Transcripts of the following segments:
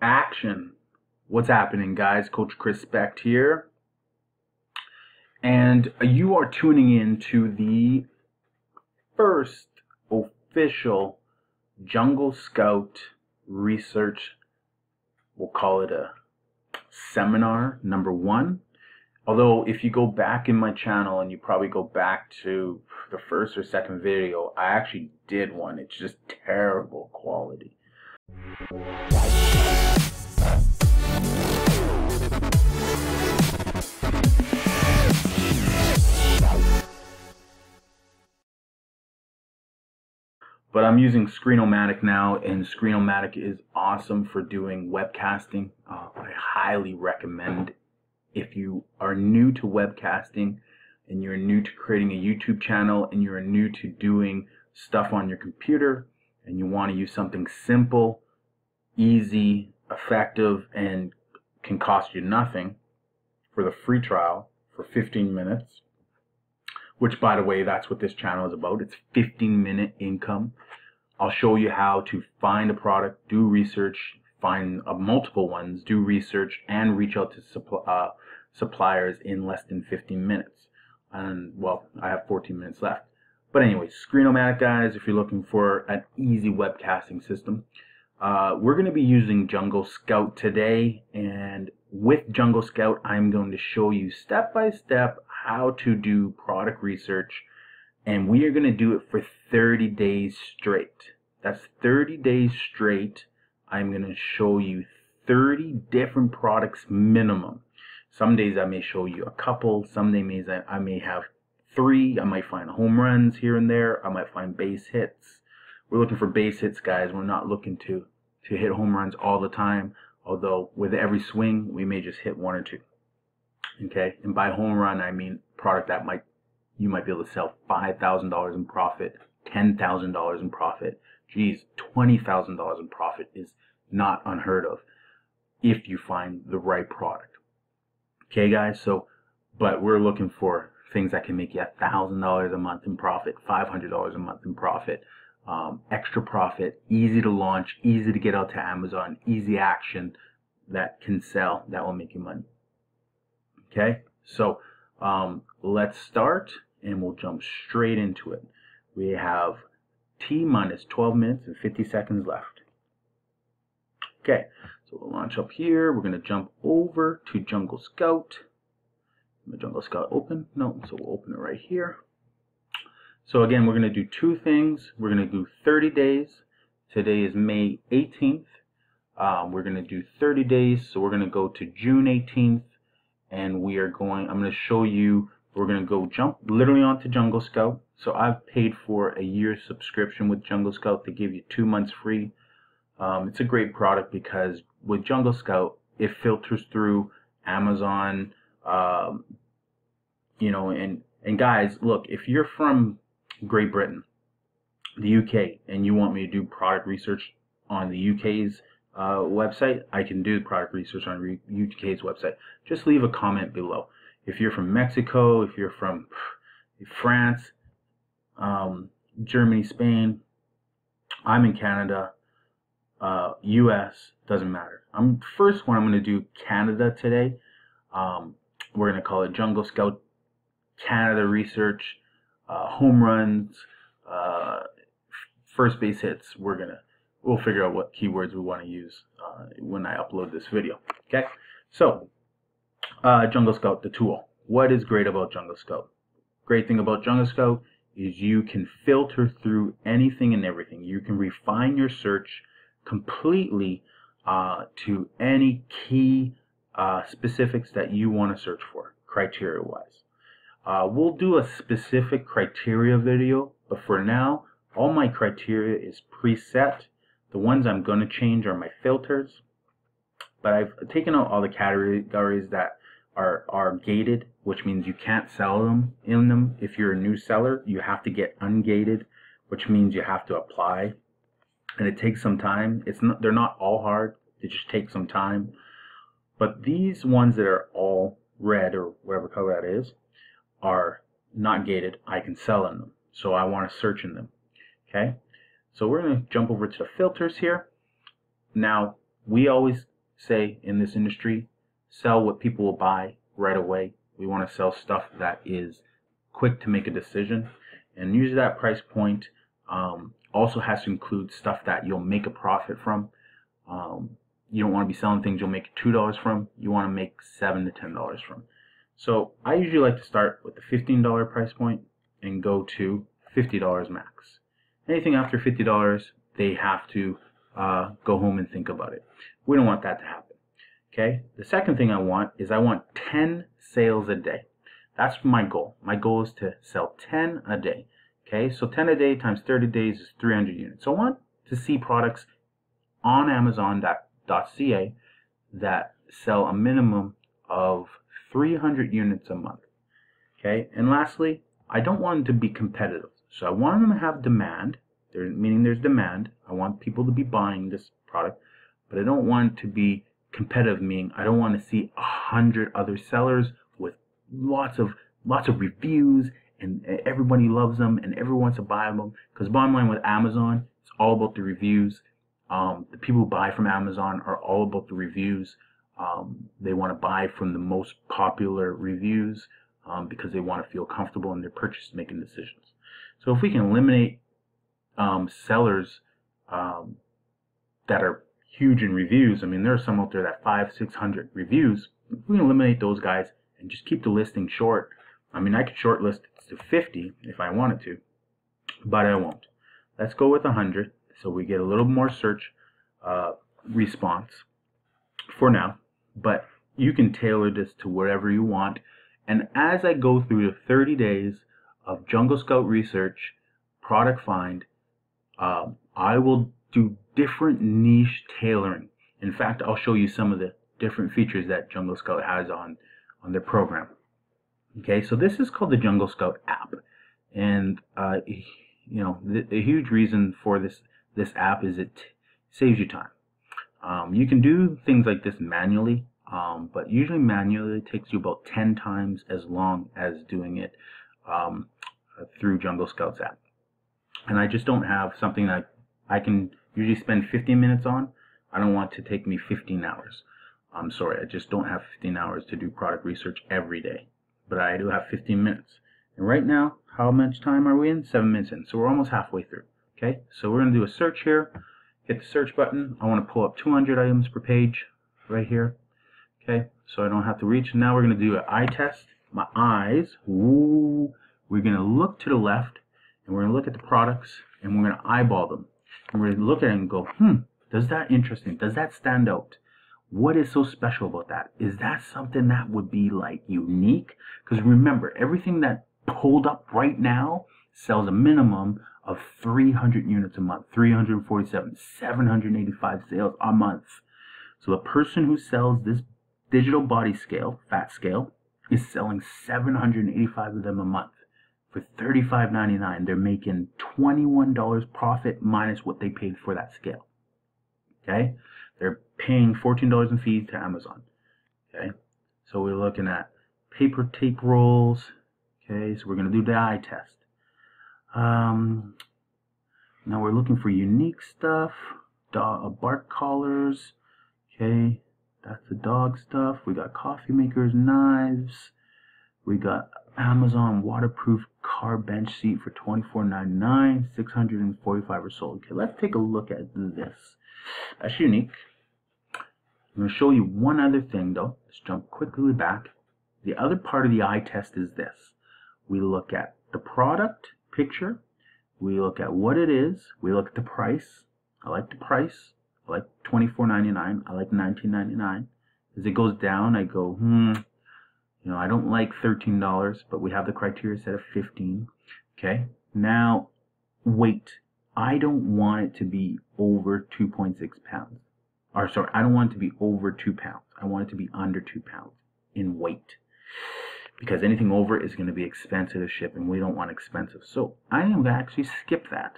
Action. What's happening, guys? Coach Chrispect here. And you are tuning in to the first official Jungle Scout research, we'll call it a seminar number 1. Although if you go back in my channel and you probably go back to the first or second video, I actually did one. It's just terrible quality. But I'm using ScreenOMatic now, and ScreenOMatic is awesome for doing webcasting. I highly recommend, if you are new to webcasting and you're new to creating a YouTube channel and you're new to doing stuff on your computer and you want to use something simple, easy, effective, and can cost you nothing, for the free trial for 15 minutes. Which, by the way, that's what this channel is about. It's 15-minute income. I'll show you how to find a product, do research, find multiple ones, do research, and reach out to suppliers in less than 15 minutes. And, well, I have 14 minutes left. But anyway, ScreenOMatic, guys, if you're looking for an easy webcasting system. We're going to be using Jungle Scout today. And with Jungle Scout, I'm going to show you step by step how to do product research, and we are going to do it for 30 days straight. That's 30 days straight. I'm going to show you 30 different products minimum. Some days I may show you a couple, some days I may have 3. I might find home runs here and there. I might find base hits. We're looking for base hits, guys. We're not looking to hit home runs all the time, although with every swing we may just hit 1 or 2. Okay, and by home run I mean product that you might be able to sell $5,000 in profit, $10,000 in profit. Geez, $20,000 in profit is not unheard of if you find the right product. Okay, guys. So, but we're looking for things that can make you $1,000 a month in profit, $500 a month in profit, extra profit, easy to launch, easy to get out to Amazon, easy action that can sell, that will make you money. Okay, so let's start and we'll jump straight into it. We have T-minus 12 minutes and 50 seconds left. Okay, so we'll launch up here. We're going to jump over to Jungle Scout. The Jungle Scout open? No, so we'll open it right here. So again, we're going to do 2 things. We're going to do 30 days. Today is May 18th. We're going to do 30 days, so we're going to go to June 18th. And I'm going to show you, we're going to go jump literally onto Jungle Scout. So I've paid for a year's subscription with Jungle Scout. They give you 2 months free. It's a great product because with Jungle Scout, it filters through Amazon, you know, and guys, look, if you're from Great Britain, the UK, and you want me to do product research on the UK's website, I can do product research on UK's website. Just leave a comment below. If you're from Mexico, if you're from France, Germany, Spain, I'm in Canada, US, doesn't matter. First one, I'm going to do Canada today. We're going to call it Jungle Scout Canada Research, home runs, first base hits. We'll figure out what keywords we want to use when I upload this video. Okay, so Jungle Scout, the tool. What is great about Jungle Scout? Great thing about Jungle Scout is you can filter through anything and everything. You can refine your search completely to any key specifics that you want to search for, criteria-wise. We'll do a specific criteria video, but for now, all my criteria is preset. The ones I'm going to change are my filters, but I've taken out all the categories that are gated, which means you can't sell them in them. If you're a new seller, you have to get ungated, which means you have to apply, and it takes some time. They're not all hard, they just take some time. But these ones that are all red or whatever color that is are not gated. I can sell in them, so I want to search in them. Okay, so we're going to jump over to the filters here. Now, we always say in this industry, sell what people will buy right away. We want to sell stuff that is quick to make a decision, and usually that price point also has to include stuff that you'll make a profit from. You don't want to be selling things you'll make $2 from. You want to make $7 to $10 from. So I usually like to start with the $15 price point and go to $50 max. Anything after $50, they have to go home and think about it. We don't want that to happen. Okay. The second thing I want 10 sales a day. That's my goal. My goal is to sell 10 a day. Okay. So 10 a day times 30 days is 300 units. So I want to see products on Amazon.ca that sell a minimum of 300 units a month. Okay. And lastly, I don't want them to be competitive. So I want them to have demand, meaning there's demand. I want people to be buying this product, but I don't want it to be competitive, meaning I don't want to see 100 other sellers with lots of reviews and everybody loves them and everyone wants to buy them. Because bottom line with Amazon, it's all about the reviews. The people who buy from Amazon are all about the reviews. They want to buy from the most popular reviews because they want to feel comfortable in their purchase making decisions. So if we can eliminate sellers that are huge in reviews, I mean, there are some out there that 500-600 reviews. If we can eliminate those guys and just keep the listing short, I mean, I could short list to 50 if I wanted to, but I won't. Let's go with 100 so we get a little more search response for now, but you can tailor this to whatever you want. And as I go through the 30 days of Jungle Scout research, product find, I will do different niche tailoring. In fact, I'll show you some of the different features that Jungle Scout has on their program. Okay, so this is called the Jungle Scout app, and you know, the huge reason for this app is it saves you time. You can do things like this manually, but usually manually it takes you about 10 times as long as doing it through Jungle Scout's app. And I just don't have something that I can usually spend 15 minutes on. I don't want to take me 15 hours. I'm sorry, I just don't have 15 hours to do product research every day. But I do have 15 minutes. And right now, how much time are we in? 7 minutes in. So we're almost halfway through. Okay, so we're going to do a search here. Hit the search button. I want to pull up 200 items per page right here. Okay, so I don't have to reach. Now we're going to do an eye test. My eyes, ooh, we're going to look to the left, and we're going to look at the products, and we're going to eyeball them. And we're going to look at it and go, does that interesting? Does that stand out? What is so special about that? Is that something that would be like unique? Because remember, everything that pulled up right now sells a minimum of 300 units a month, 347, 785 sales a month. So the person who sells this digital body scale, fat scale, is selling 785 of them a month for $35.99. They're making $21 profit minus what they paid for that scale. Okay, they're paying $14 in fees to Amazon. Okay, so we're looking at paper tape rolls. Okay, so we're going to do the eye test. Now we're looking for unique stuff. Bark collars. Okay, that's the dog stuff. We got coffee makers, knives. We got Amazon waterproof car bench seat for $24.99. 645 are sold. Okay, let's take a look at this. That's unique. I'm going to show you one other thing though. Let's jump quickly back. The other part of the eye test is this. We look at the product picture. We look at what it is. We look at the price. I like the price. I like $24.99. I like $19.99. As it goes down, I go, you know, I don't like $13, but we have the criteria set at 15. Okay. Now, weight. I don't want it to be over 2.6 pounds. Or sorry, I don't want it to be over 2 pounds. I want it to be under 2 pounds in weight. Because anything over is going to be expensive to ship, and we don't want expensive. So I am going to actually skip that.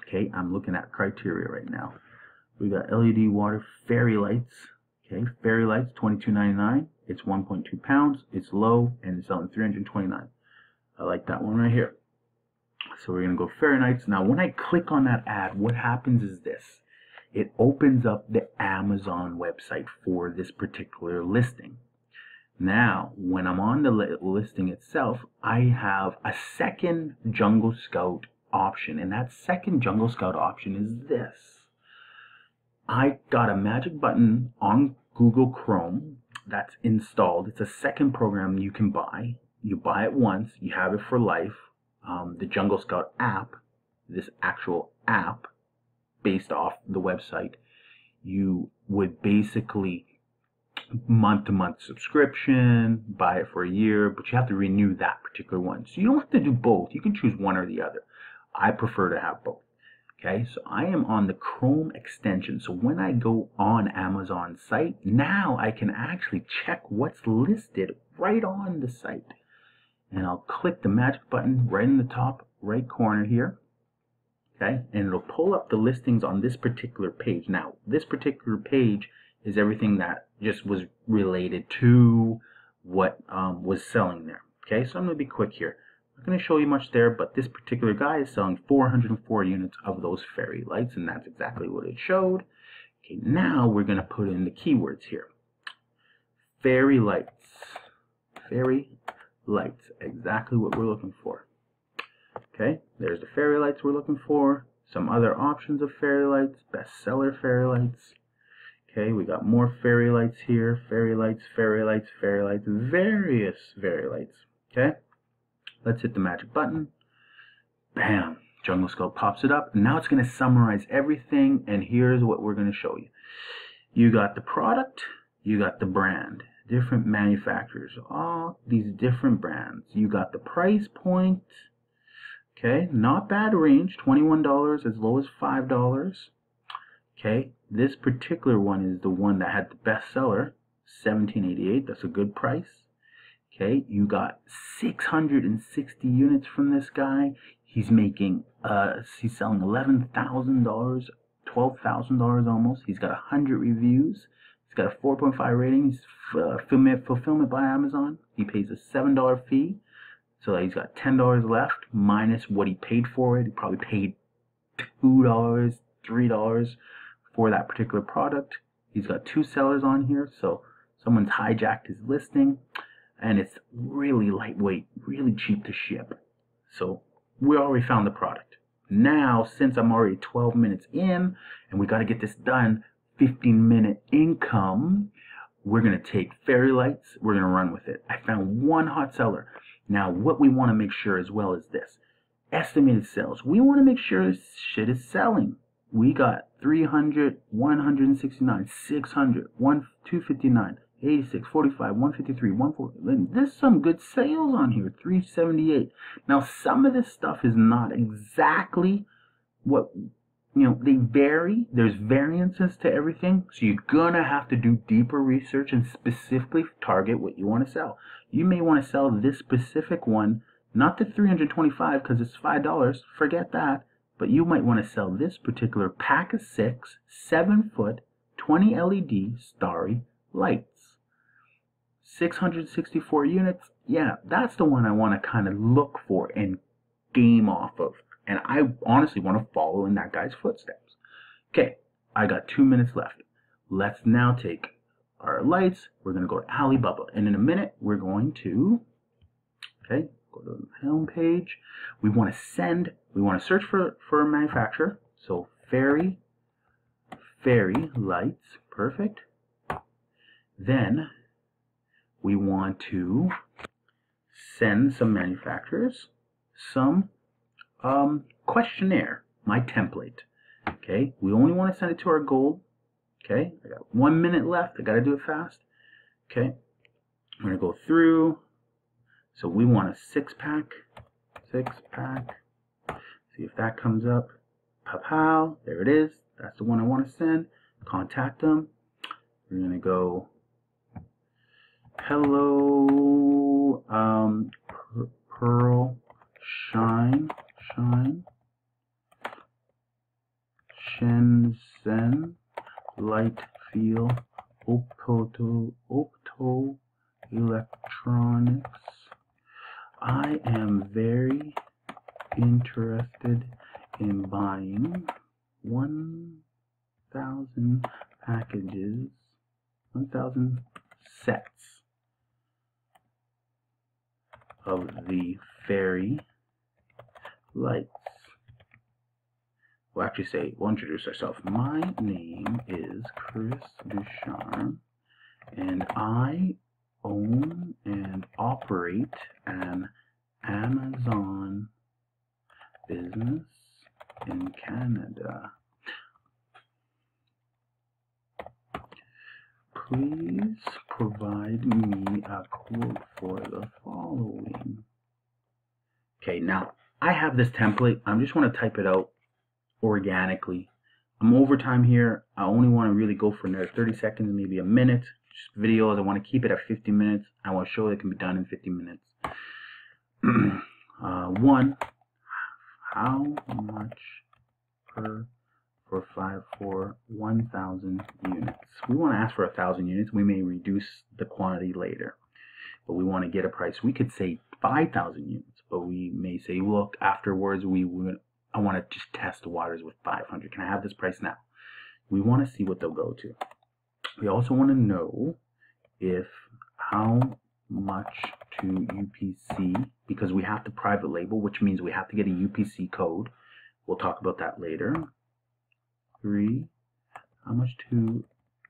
Okay, I'm looking at criteria right now. We got LED water fairy lights. Okay, fairy lights, $22.99. It's 1.2 pounds. It's low, and it's selling $329. I like that one right here. So we're going to go fairy lights. Now, when I click on that ad, what happens is this. it opens up the Amazon website for this particular listing. Now, when I'm on the listing itself, I have a second Jungle Scout option, and that second Jungle Scout option is this. I got a magic button on Google Chrome that's installed. It's a second program you can buy. You buy it once, you have it for life. The Jungle Scout app, this actual app based off the website, you would basically month-to-month subscription, buy it for a year, but you have to renew that particular one. So you don't have to do both. You can choose one or the other. I prefer to have both. Okay, so I am on the Chrome extension. So when I go on Amazon's site, now I can actually check what's listed right on the site. And I'll click the magic button right in the top right corner here. Okay, and it'll pull up the listings on this particular page. Now, this particular page is everything that just was related to what was selling there. Okay, so I'm going to be quick here. I'm not going to show you much there, but this particular guy is selling 404 units of those fairy lights, and that's exactly what it showed. Okay, now we're going to put in the keywords here. Fairy lights. Fairy lights, exactly what we're looking for. Okay, there's the fairy lights we're looking for. Some other options of fairy lights, bestseller fairy lights. Okay, we got more fairy lights here, fairy lights, fairy lights, fairy lights, various fairy lights. Okay, let's hit the magic button. Bam, Jungle Scout pops it up. Now it's going to summarize everything, and here's what we're going to show you. You got the product, you got the brand, different manufacturers, all these different brands. You got the price point. Okay, not bad range, $21 as low as $5. Okay, this particular one is the one that had the bestseller, $17.88. That's a good price. Okay, you got 660 units from this guy. He's making, he's selling $11,000, $12,000 almost. He's got 100 reviews. He's got a 4.5 rating. He's fulfillment by Amazon. He pays a $7 fee. So he's got $10 left minus what he paid for it. He probably paid $2, $3 for that particular product. He's got 2 sellers on here, so someone's hijacked his listing, and it's really lightweight, really cheap to ship. So we already found the product. Now, since I'm already 12 minutes in and we got to get this done, 15-minute income, we're going to take fairy lights, we're going to run with it. I found one hot seller. Now, what we want to make sure as well is this. Estimated sales. We want to make sure this shit is selling. We got 300, 169, 600, 259, 86, 45, 153, 140. There's some good sales on here, 378. Now, some of this stuff is not exactly what, they vary. There's variances to everything. So you're going to have to do deeper research and specifically target what you want to sell. You may want to sell this specific one, not the 325 because it's $5. Forget that. But you might want to sell this particular pack of 6, 7-foot, 20 LED starry lights. 664 units. Yeah, that's the one I want to kind of look for and game off of. And I honestly want to follow in that guy's footsteps. Okay, I got 2 minutes left. Let's now take our lights. We're going to go to Alibaba. And in a minute, we're going to, go to the home page. We want to search for a manufacturer. So fairy lights, perfect. Then we want to send some manufacturers some questionnaire, my template. Okay, we only want to send it to our gold. Okay, I got 1 minute left. I got to do it fast. Okay, I'm going to go through. So we want a 6-pack. 6-pack. See if that comes up. Pow, there it is. That's the one I want to send. Contact them. We're going to go, hello, Pearl, Shine, Shenzhen, Light, Feel, Opto Electronics. I am very interested in buying one 1,000 packages, 1,000 sets of the fairy lights. We'll actually say, we'll introduce ourselves. My name is Chris Ducharme, and I own and operate an Amazon business in Canada. Please provide me a quote for the following. Okay, now I have this template. I just want to type it out organically. I'm over time here. I only want to really go for another 30 seconds, maybe a minute. Just videos. I want to keep it at 50 minutes. I want to show it can be done in 50 minutes. 1. How much for 1,000 units? We want to ask for 1,000 units. We may reduce the quantity later, but we want to get a price. We could say 5,000 units, but we may say, look, afterwards I want to just test the waters with 500. Can I have this price now? We want to see what they'll go to. We also want to know if how much to UPC, because we have to private label, which means we have to get a UPC code. We'll talk about that later. 3, how much to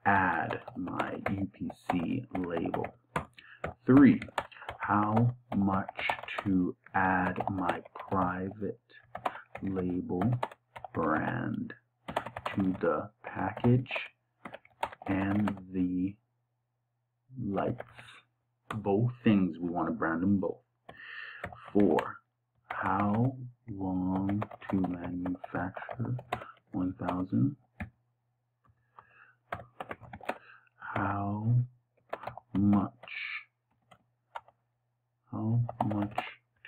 add my UPC label. 3, how much to add my private label brand to the package and the lights. Both things, we want to brand them both. 4, how long to manufacture 1,000. How much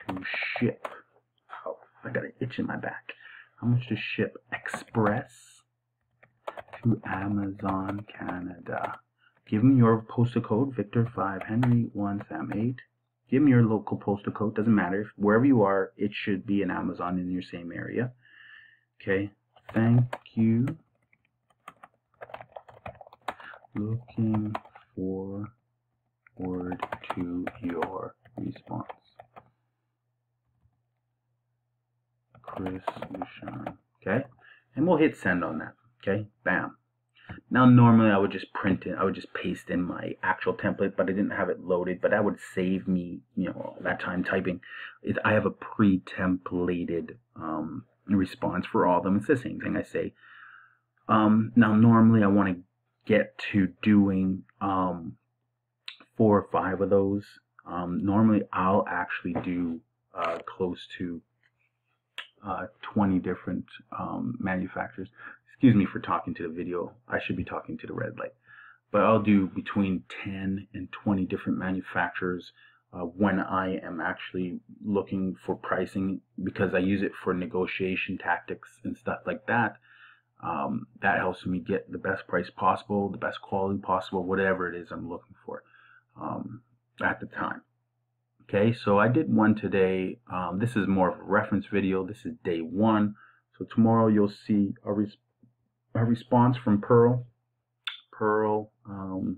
to ship? Oh, I got an itch in my back. How much to ship express to Amazon Canada? Give me your postal code, Victor 5 Henry 1 Sam 8. Give me your local postal code. Doesn't matter. Wherever you are, it should be an Amazon in your same area. Okay. Thank you. Looking forward to your response. Chris Ducharme. Okay. And we'll hit send on that. Okay. Bam. Now normally I would just print it, I would just paste in my actual template, but I didn't have it loaded, but that would save me, that time typing. I have a pre-templated response for all of them. It's the same thing I say. Now normally I want to get to doing 4 or 5 of those. Normally I'll actually do close to 20 different manufacturers. Excuse me for talking to the video. I should be talking to the red light. But I'll do between 10 and 20 different manufacturers when I am actually looking for pricing, because I use it for negotiation tactics and stuff like that. That helps me get the best price possible, the best quality possible, whatever it is I'm looking for at the time. Okay, so I did one today. This is more of a reference video. This is day 1. So tomorrow you'll see a response from Pearl from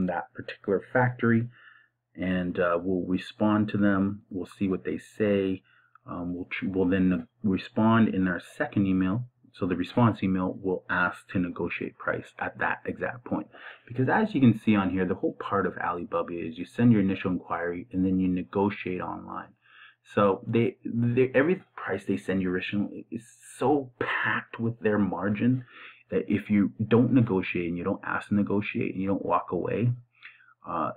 that particular factory, and we'll respond to them. We'll see what they say. We'll then respond in our second email. So the response email will ask to negotiate price at that exact point, because as you can see on here, the whole part of Alibaba is you send your initial inquiry and then you negotiate online. So every price they send you originally is so packed with their margin that if you don't negotiate and you don't ask to negotiate and you don't walk away,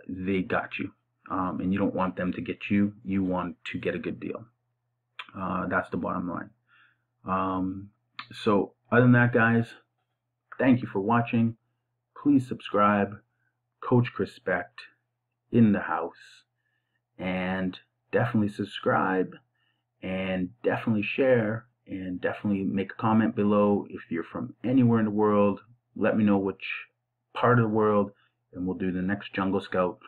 they got you. And you don't want them to get you. You want to get a good deal. That's the bottom line. So other than that, guys, thank you for watching. Please subscribe. Coach Chrispect in the house. And definitely subscribe, and definitely share, and definitely make a comment below if you're from anywhere in the world. Let me know which part of the world, and we'll do the next Jungle Scout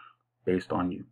based on you.